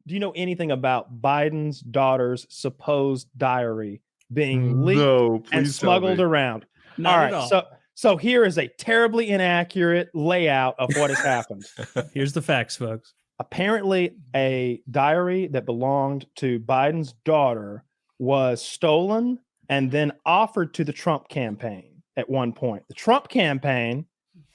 do you know anything about Biden's daughter's supposed diary being leaked and smuggled around? Not all at right, all. So here is a terribly inaccurate layout of what has happened. Here's the facts, folks. Apparently, a diary that belonged to Biden's daughter was stolen and then offered to the Trump campaign at one point. The Trump campaign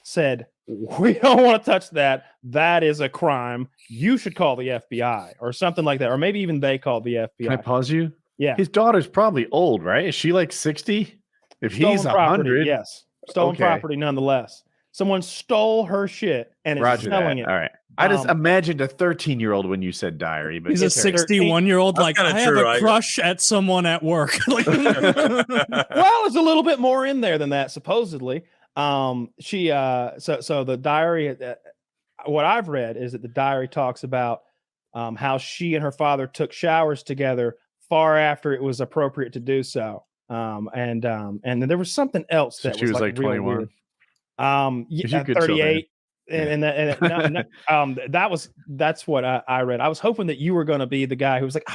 said, we don't want to touch that. That is a crime. You should call the FBI or something like that. Or maybe even they called the FBI. Can I pause you? Yeah. His daughter's probably old, right? Is she like 60? If Stolen he's property, 100. yes. Stolen property nonetheless. Someone stole her shit and is selling it. All right. I just imagined a 13-year-old when you said diary. But he's a 61-year-old. Like, I have a crush at someone at work. Well, there's a little bit more in there than that, supposedly. So the diary, what I've read is that the diary talks about how she and her father took showers together far after it was appropriate to do so. And then there was something else that she was like 21. Yeah, 38. That's what I read. I was hoping that you were going to be the guy who was like,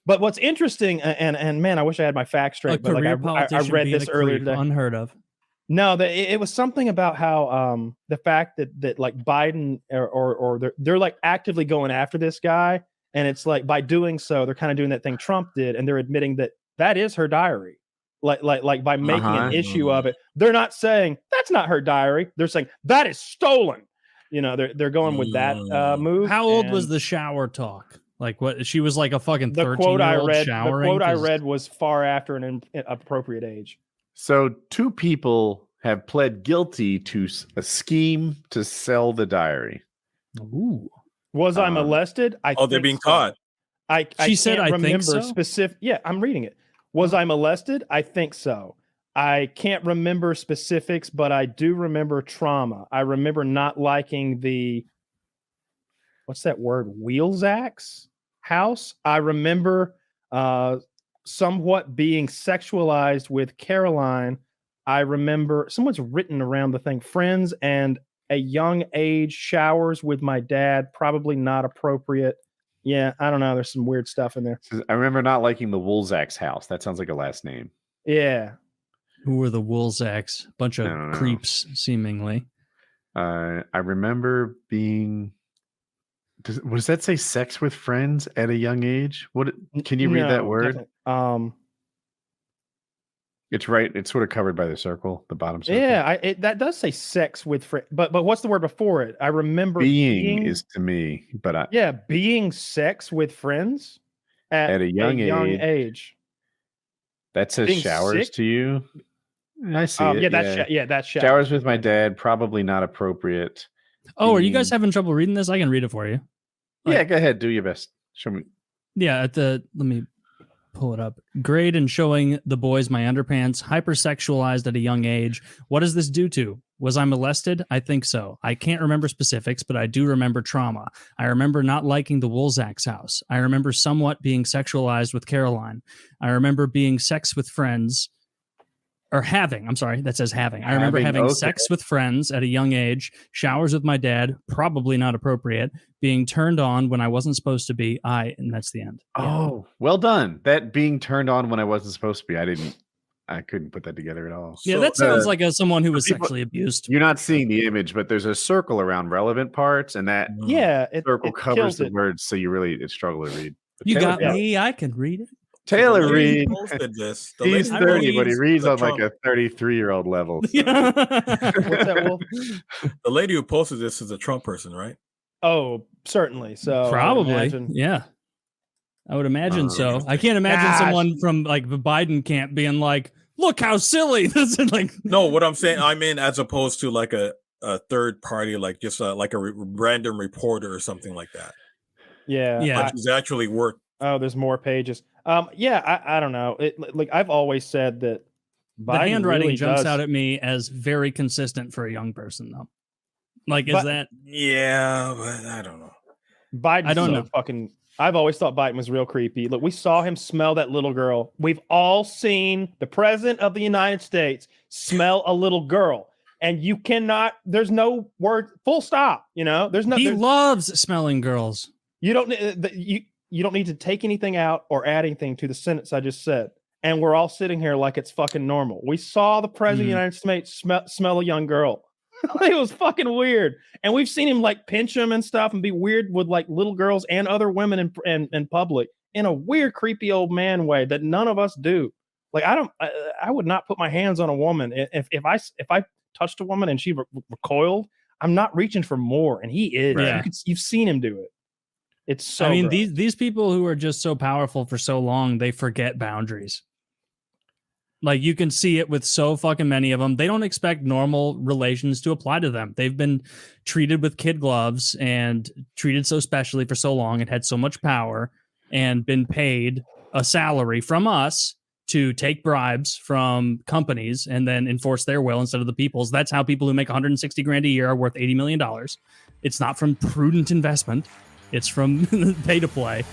But what's interesting, and man, I wish I had my facts straight. But like I read this earlier today. Unheard of. No, it was something about how the fact that like Biden or they're like actively going after this guy, and it's like by doing so they're kind of doing that thing Trump did, and they're admitting that is her diary. Like by making an issue of it, they're not saying that's not her diary. They're saying that is stolen. You know, they're going with that move. How old was the shower talk? Like what? She was like a fucking 13-year-old showering. The quote I read was far after an appropriate age. So 2 people have pled guilty to a scheme to sell the diary. Ooh. Was I molested? They're being caught. She said, I think so. Specific. Yeah, I'm reading it. Was I molested? I think so. I can't remember specifics, but I do remember trauma. I remember not liking the, what's that word? Wheelzak's house. I remember somewhat being sexualized with Caroline. I remember someone's written around the thing, friends and a young age showers with my dad, probably not appropriate. Yeah, I don't know. There's some weird stuff in there. I remember not liking the Woolzacks house. That sounds like a last name. Yeah. Who were the Woolzacks? Bunch of creeps, seemingly. I remember being... What does that say? Sex with friends at a young age? What? Can you read that word? It's right. It's sort of covered by the circle, the bottom circle. Yeah, that does say sex with friends. But what's the word before it? I remember being is to me, but being sex with friends at a young age. That says being showers to you. I see it. That's showers with my dad. Probably not appropriate. Oh, are you guys having trouble reading this? I can read it for you. Yeah, go ahead. Do your best. Show me. Yeah, let me pull it up. Grade and showing the boys my underpants, hypersexualized at a young age. What does this do to? Was I molested? I think so. I can't remember specifics, but I do remember trauma. I remember not liking the Woolzacks house. I remember somewhat being sexualized with Caroline. I remember being sex with friends. Or having, I'm sorry, that says having. I remember having sex with friends at a young age, showers with my dad, probably not appropriate, being turned on when I wasn't supposed to be. And that's the end. Oh, well done. That being turned on when I wasn't supposed to be. I couldn't put that together at all. Yeah, that sounds like someone who was sexually abused. You're not seeing the image, but there's a circle around relevant parts, and that circle covers the words, so you struggle to read. But you got me. I can read it. Taylor Reed, he's 30, but he reads on like a 33-year-old level. So. What's that, Wolf? The lady who posted this is a Trump person, right? Oh, certainly. So probably, yeah. I would imagine so. I can't imagine someone from like the Biden camp being like, "Look how silly this is!" Like, no, what I'm saying, I mean, as opposed to like a third party, like just like a random reporter or something like that. Yeah, Like he's actually worked. Oh, there's more pages. I don't know. Like I've always said that Biden the handwriting really jumps out at me as very consistent for a young person, though. Like, is that? Yeah, but I don't know. Biden, I don't know. Fucking. I've always thought Biden was real creepy. Look, we saw him smell that little girl. We've all seen the president of the United States smell a little girl, and you cannot. There's no word. Full stop. You know. There's no. He loves smelling girls. You don't you don't need to take anything out or add anything to the sentence I just said. And we're all sitting here like it's fucking normal. We saw the president of the United States smell a young girl. It was fucking weird. And we've seen him like pinch them and stuff and be weird with like little girls and other women in public in a weird, creepy old man way that none of us do. Like I would not put my hands on a woman if I touched a woman and she recoiled. I'm not reaching for more, and he is. Yeah. You've seen him do it. It's so. I mean, gross. these people who are just so powerful for so long, they forget boundaries. Like you can see it with so fucking many of them. They don't expect normal relations to apply to them. They've been treated with kid gloves and treated so specially for so long and had so much power and been paid a salary from us to take bribes from companies and then enforce their will instead of the people's. That's how people who make 160 grand a year are worth $80 million. It's not from prudent investment. It's from pay to play.